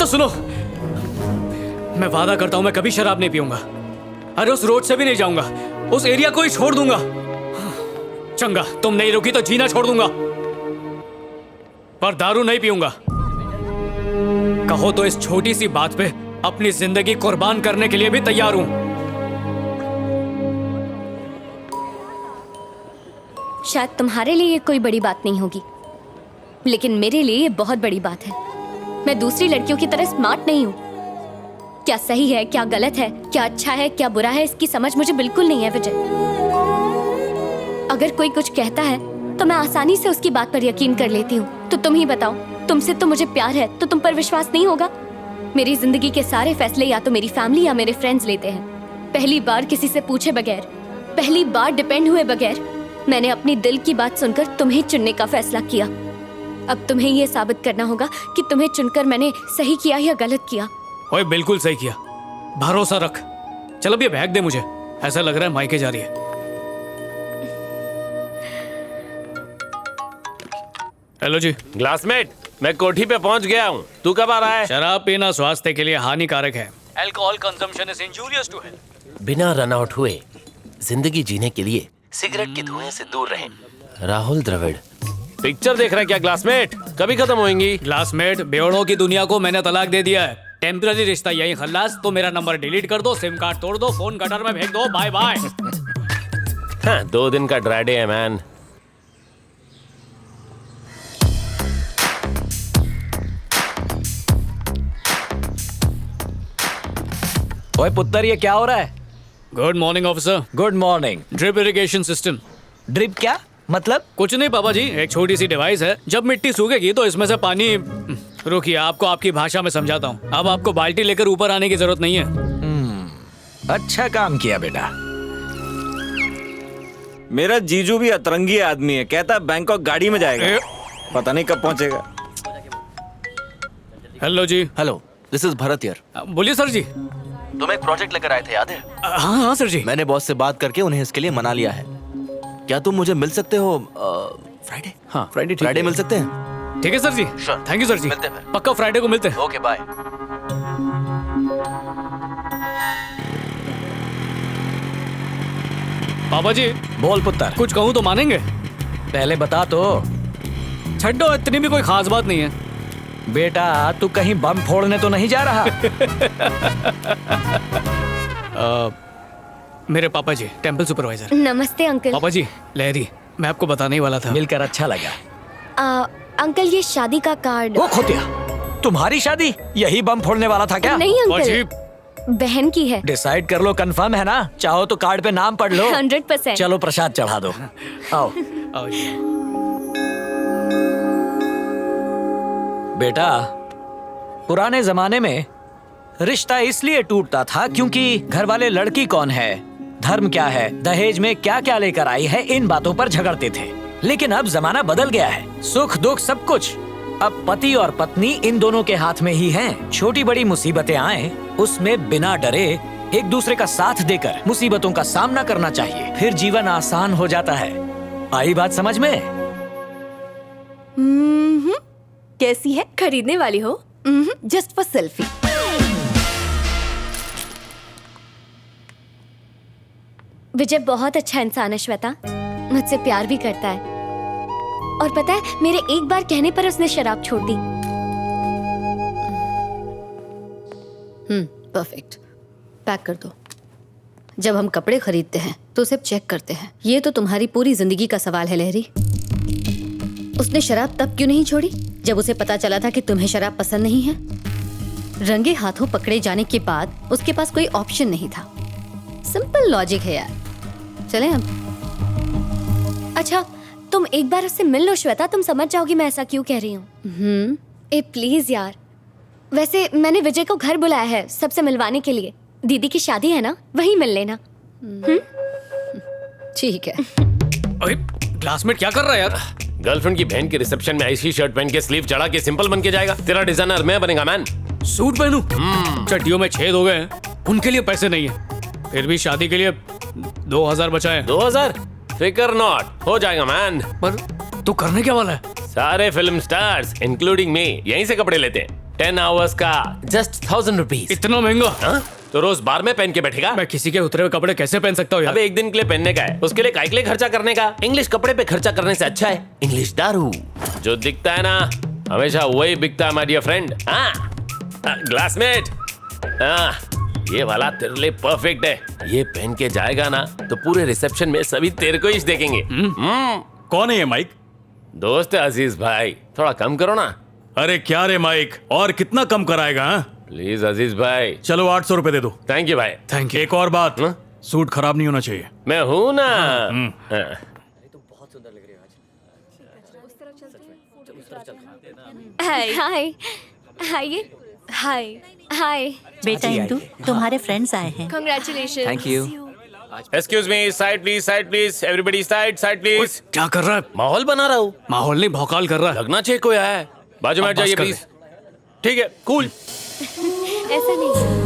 सुनो, मैं वादा करता हूं मैं कभी शराब नहीं पीऊंगा। अरे उस रोड से भी नहीं जाऊंगा, उस एरिया को ही छोड़ दूंगा। चंगा, तुम नहीं रुकी तो जीना छोड़ दूंगा, पर दारू नहीं पीऊंगा। कहो तो इस छोटी सी बात पे अपनी जिंदगी कुर्बान करने के लिए भी तैयार हूं। शायद तुम्हारे लिए ये कोई बड़ी बात नहीं होगी, लेकिन मेरे लिए ये बहुत बड़ी बात है। मैं दूसरी लड़कियों की तरह स्मार्ट नहीं हूँ। क्या सही है, क्या गलत है, क्या अच्छा है, क्या बुरा है, इसकी समझ मुझे बिल्कुल नहीं है विजय। अगर कोई कुछ कहता है तो मैं आसानी से उसकी बात पर यकीन कर लेती हूँ। तो तुम ही बताओ, तुमसे तो मुझे प्यार है तो तुम पर विश्वास नहीं होगा? मेरी जिंदगी के सारे फैसले या तो मेरी फैमिली या मेरे फ्रेंड्स लेते हैं। पहली बार किसी से पूछे बगैर, पहली बार डिपेंड हुए बगैर मैंने अपनी दिल की बात सुनकर तुम्हें चुनने का फैसला किया। अब तुम्हें ये साबित करना होगा कि तुम्हें चुनकर मैंने सही किया या गलत किया। ओए बिल्कुल सही किया, भरोसा रख। चल अब ये बैग दे मुझे, ऐसा लग रहा है मायके जा रही है। हेलो जी। क्लासमेट, मैं कोठी पे पहुंच गया हूँ। तू कब आ रहा है? शराब पीना स्वास्थ्य के लिए हानिकारक है। Alcohol consumption is injurious to health. बिना रन आउट हुए जिंदगी जीने के लिए सिगरेट के धुएं से दूर रहें। राहुल द्रविड़। पिक्चर देख रहा है क्या क्लासमेट? कभी खत्म होएंगी। क्लासमेट, बेवड़ों की दुनिया को मैंने तलाक दे दिया है। टेम्पररी रिश्ता यही खल्लास। तो मेरा नंबर डिलीट कर दो, सिम कार्ड तोड़ दो, फोन गटर में फेंक दो, बाय बाय। हाँ, 2 दिन का ड्राई डे है मैन। ओए पुत्तर, ये क्या हो रहा है? Good morning officer. Good morning. Drip irrigation system. Drip क्या मतलब? कुछ नहीं पापा जी, एक छोटी सी डिवाइस है। जब मिट्टी सूखेगी तो इसमें से पानी। रुकिए, आपको आपकी भाषा में समझाता हूँ। अब आपको बाल्टी लेकर ऊपर आने की जरूरत नहीं है। अच्छा काम किया बेटा। मेरा जीजू भी अतरंगी आदमी है, कहता बैंकॉक गाड़ी में जाएगा, पता नहीं कब पहुंचेगा। हेलो जी। Hello, this is Bharat here. बोलिए सर जी। तुम एक प्रोजेक्ट लेकर आए थे, याद है? हाँ हाँ सर जी। मैंने बॉस से बात करके उन्हें इसके लिए मना लिया है। क्या तुम मुझे मिल सकते हो फ्राइडे? हाँ फ्राइडे ठीक फ्राइडे है। मिल सकते हैं? ठीक है सर जी। Sure. थैंक यू सर जी। मिलते हैं फिर। पक्का फ्राइडे को मिलते हैं। Okay bye. पापा जी बोल पुत्तर। कुछ कहूँ तो मानेंगे? पहले बता तो। छड्डो, इतनी भी कोई खास बात नहीं है। बेटा, तू कहीं बम फोड़ने तो नहीं जा रहा? मेरे पापा जी, टेंपल सुपरवाइजर। नमस्ते अंकल। पापा जी, लहरी, मैं आपको बताने ही वाला था। मिलकर अच्छा लगा। अंकल, ये शादी का कार्ड। वो खोतिया, तुम्हारी शादी? यही बम फोड़ने वाला था क्या? नहीं पापा जी, अंकल, बहन की है। डिसाइड कर लो, कंफर्म है ना? चाहो तो कार्ड पे नाम पढ़ लो। 100%। चलो प्रसाद चढ़ा दो। आओ आओ जी। बेटा, पुराने जमाने में रिश्ता इसलिए टूटता था क्योंकि घर वाले लड़की कौन है, धर्म क्या है, दहेज में क्या क्या लेकर आई है, इन बातों पर झगड़ते थे। लेकिन अब जमाना बदल गया है। सुख दुख सब कुछ अब पति और पत्नी इन दोनों के हाथ में ही हैं। छोटी बड़ी मुसीबतें आए, उसमें बिना डरे एक दूसरे का साथ देकर मुसीबतों का सामना करना चाहिए, फिर जीवन आसान हो जाता है। आई बात समझ में? कैसी है? खरीदने वाली हो? Just for selfie. विजय बहुत अच्छा इंसान है श्वेता, मुझसे प्यार भी करता है। और पता है, मेरे एक बार कहने पर उसने शराब छोड़ दी। परफेक्ट। पैक कर दो। जब हम कपड़े खरीदते हैं तो उसे चेक करते हैं। ये तो तुम्हारी पूरी जिंदगी का सवाल है लहरी। उसने शराब तब क्यों नहीं छोड़ी जब उसे पता चला था कि तुम्हें शराब पसंद नहीं है? रंगे हाथों पकड़े जाने के बाद उसके पास कोई ऑप्शन नहीं था। सिंपल लॉजिक है यार। चलें अब। अच्छा, तुम एक बार उससे मिल लो श्वेता, तुम समझ जाओगी मैं ऐसा क्यों कह रही हूँ। ए प्लीज यार। वैसे मैंने विजय को घर बुलाया है सबसे मिलवाने के लिए। दीदी की शादी है ना, वहीं मिल लेना। ठीक है। अरे क्लासमेट क्या कर रहा है यार? गर्लफ्रेंड की बहन के रिसेप्शन में ऐसी शर्ट पहन के स्लीव चढ़ा के सिंपल बन के जाएगा? तेरा डिजाइनर मैं बनेगा मैन। सूट पहनूं? चड्डियों में छेद हो गए हैं, उनके लिए पैसे नहीं है। फिर भी शादी के लिए 2000 बचाए। 2000? फिकर नॉट, हो जाएगा मैन। पर तू करने क्या वाला है? सारे फिल्म स्टार्स इंक्लूडिंग मी यहीं से कपड़े लेते हैं। 10 आवर्स का जस्ट 1000 रुपीज। इतना महंगा? तो रोज बार में पहन के बैठेगा? मैं किसी के उतरे हुए कपड़े कैसे पहन सकता हूँ यार? अबे एक दिन के लिए पहनने का है, उसके लिए काय के लिए खर्चा करने का? इंग्लिश कपड़े पे खर्चा करने से अच्छा है इंग्लिश दारू। जो दिखता है ना हमेशा वही बिकता है माय डियर फ्रेंड। हाँ ग्लासमेट, हाँ ये वाला तेरे लिए परफेक्ट है। ये पहन के जाएगा ना तो पूरे रिसेप्शन में सभी तेरे को ही देखेंगे। कौन है ये माइक? दोस्त है अजीज भाई, थोड़ा कम करो ना। अरे क्या रे माइक, और कितना कम कराएगा? हाँ? प्लीज अजीज भाई। चलो 800 रुपए दे दो। थैंक यू भाई। Thank you. एक और बात, हाँ? सूट खराब नहीं होना चाहिए। मैं हूं ना। हाँ। हाय हाय हाय हाय हाय। बेटा इंदु, तुम्हारे फ्रेंड्स आए हैं। Congratulation. Thank you. Excuse me, side please, everybody side please. क्या कर रहा है? माहौल बना रहा हूँ। माहौल नहीं, भौकाल कर रहा है। लगना चाहिए कोई आया है। बाजू में अब हट जाइए बस कर प्लीज। ठीक है, कूल। ऐसा नहीं।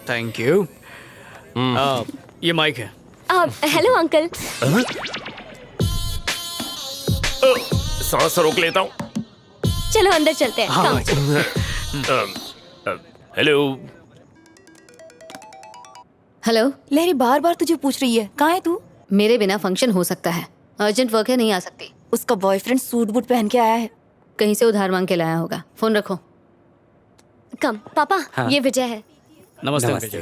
Thank you. ये माइक है। Hello uncle. सांस रोक लेता हूँ। चलो अंदर चलते हैं। हाँ, Come. हेलो। हेलो, लहरी बार बार तुझे पूछ रही है, कहाँ है तू? मेरे बिना फंक्शन हो सकता है, अर्जेंट वर्क है, नहीं आ सकती। उसका बॉयफ्रेंड सूट बूट पहन के आया है। कहीं से उधार मांग के लाया होगा। फोन रखो। कम पापा, ये विजय है। नमस्ते अंकल जी।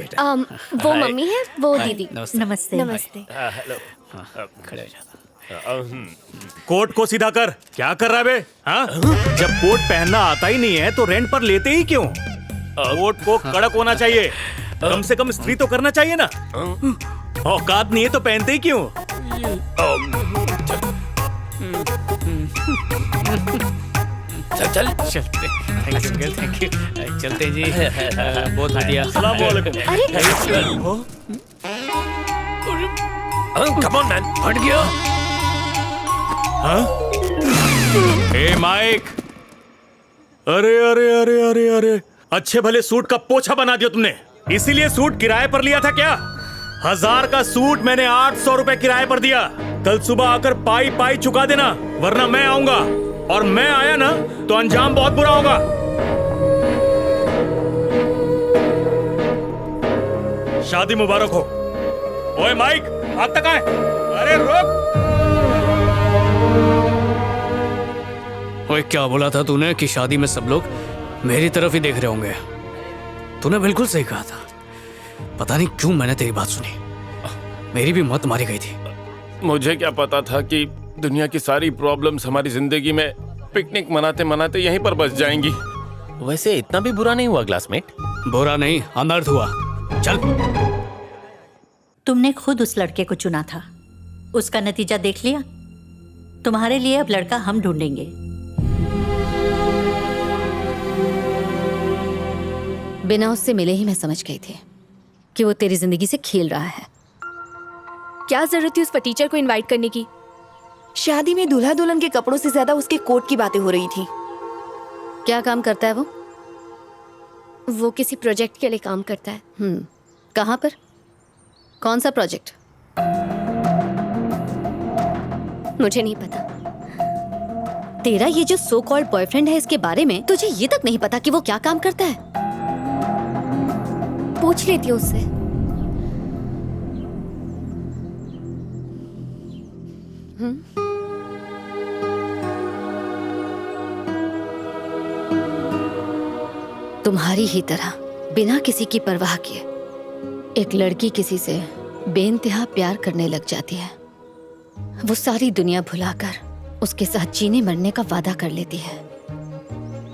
वो मम्मी है, वो दीदी। नमस्ते। नमस्ते। हेलो। खड़े हो जाओ। कोट को सीधा कर। क्या कर रहा है बे? हाँ? जब कोट पहनना आता ही नहीं है तो रेंट पर लेते ही क्यों? कोट को कड़क होना चाहिए, कम से कम इस्त्री तो करना चाहिए ना। औकात नहीं है तो पहनते ही क्यों? चल चलते। Thank you. चलते जी। बहुत बढ़िया। अस्सलाम वालेकुम। Come on man. हट गया। ए माइक, अरे अरे अरे अरे अरे, अच्छे भले सूट का पोछा बना दिया तुमने। इसीलिए सूट किराए पर लिया था क्या? 1000 का सूट मैंने 800 रुपए किराए पर दिया। कल सुबह आकर पाई पाई चुका देना, वरना मैं आऊंगा, और मैं आया ना तो अंजाम बहुत बुरा होगा। शादी मुबारक हो। ओए माइक, हाथ तक आए। अरे रोक। ओए क्या बोला था तूने कि शादी में सब लोग मेरी तरफ ही देख रहे होंगे? तूने बिल्कुल सही कहा था। पता नहीं क्यों मैंने तेरी बात सुनी। मेरी भी मौत मारी गई थी। मुझे क्या पता था कि दुनिया की सारी प्रॉब्लम्स हमारी जिंदगी में पिकनिक मनाते मनाते यहीं पर बच जाएंगी। वैसे इतना भी बुरा नहीं हुआ क्लासमेट। बुरा नहीं, अनर्थ हुआ। चल। तुमने खुद उस लड़के को चुना था, उसका नतीजा देख लिया। तुम्हारे लिए अब लड़का हम ढूंढेंगे। बिना उससे मिले ही मैं समझ गई थी कि वो तेरी जिंदगी से खेल रहा है। क्या जरूरत थी उस टीचर को इनवाइट करने की? शादी में दूल्हा दुल्हन के कपड़ों से ज्यादा उसके कोट की बातें हो रही थी। क्या काम करता है वो? वो किसी प्रोजेक्ट के लिए काम करता है। कहाँ पर? कौन सा प्रोजेक्ट? मुझे नहीं पता। तेरा ये जो सो कॉल्ड बॉयफ्रेंड है, इसके बारे में तुझे ये तक नहीं पता कि वो क्या काम करता है? पूछ लेती हूँ उससे। तुम्हारी ही तरह बिना किसी की परवाह किए एक लड़की किसी से बेइंतहा प्यार करने लग जाती है। वो सारी दुनिया भुलाकर उसके साथ जीने मरने का वादा कर लेती है।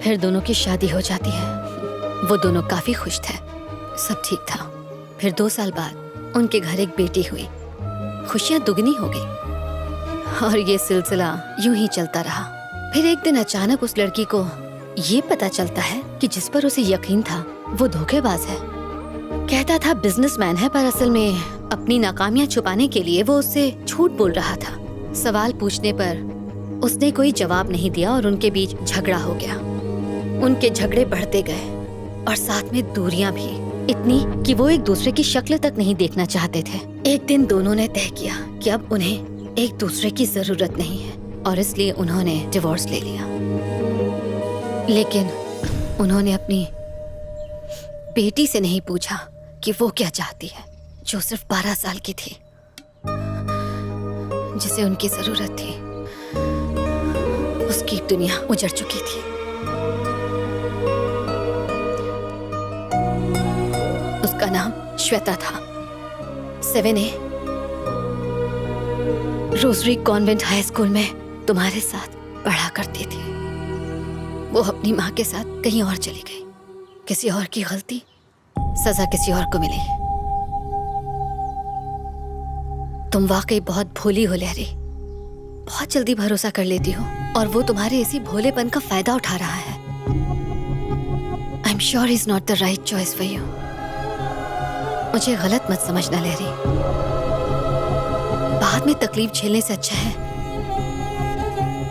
फिर दोनों की शादी हो जाती है। वो दोनों काफी खुश थे, सब ठीक था। फिर 2 साल बाद उनके घर एक बेटी हुई। खुशियां दुगनी हो गई और ये सिलसिला यूं ही चलता रहा। फिर एक दिन अचानक उस लड़की को ये पता चलता है कि जिस पर उसे यकीन था वो धोखेबाज है। कहता था बिजनेसमैन है, पर असल में अपनी नाकामियां छुपाने के लिए वो उससे झूठ बोल रहा था। सवाल पूछने पर उसने कोई जवाब नहीं दिया और उनके बीच झगड़ा हो गया। उनके झगड़े बढ़ते गए और साथ में दूरियां भी, इतनी कि वो एक दूसरे की शक्ल तक नहीं देखना चाहते थे। एक दिन दोनों ने तय किया कि अब उन्हें एक दूसरे की जरूरत नहीं है और इसलिए उन्होंने डिवोर्स ले लिया। लेकिन उन्होंने अपनी बेटी से नहीं पूछा कि वो क्या चाहती है, जो सिर्फ 12 साल की थी, जिसे उनकी जरूरत थी। उसकी दुनिया उजड़ चुकी थी। उसका नाम श्वेता था। 7A rosary convent high school में तुम्हारे साथ पढ़ा करती थी। वो अपनी माँ के साथ कहीं और चली गई। किसी और की गलती, सजा किसी और को मिली। तुम वाकई बहुत भोली हो लहरी, बहुत जल्दी भरोसा कर लेती हो और वो तुम्हारे इसी भोलेपन का फायदा उठा रहा है। I am sure is not the right choice for you. मुझे गलत मत समझना लहरी, बाद में तकलीफ झेलने से अच्छा है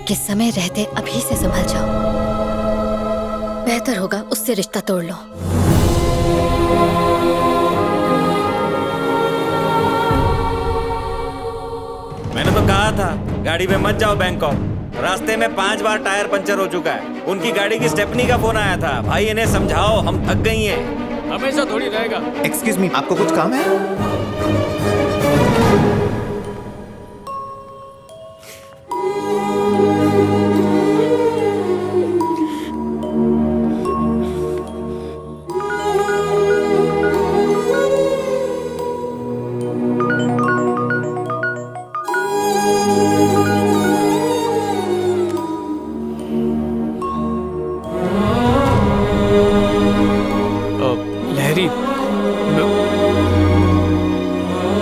कि समय रहते अभी से संभल जाओ। बेहतर होगा उससे रिश्ता तोड़ लो। मैंने तो कहा था गाड़ी में मत जाओ बैंकॉक। रास्ते में 5 बार टायर पंचर हो चुका है। उनकी गाड़ी की स्टेपनी का फोन आया था। भाई इन्हें समझाओ, हम थक गई हैं। हमेशा थोड़ी रहेगा। एक्सक्यूज मी, आपको कुछ काम है? लहरी,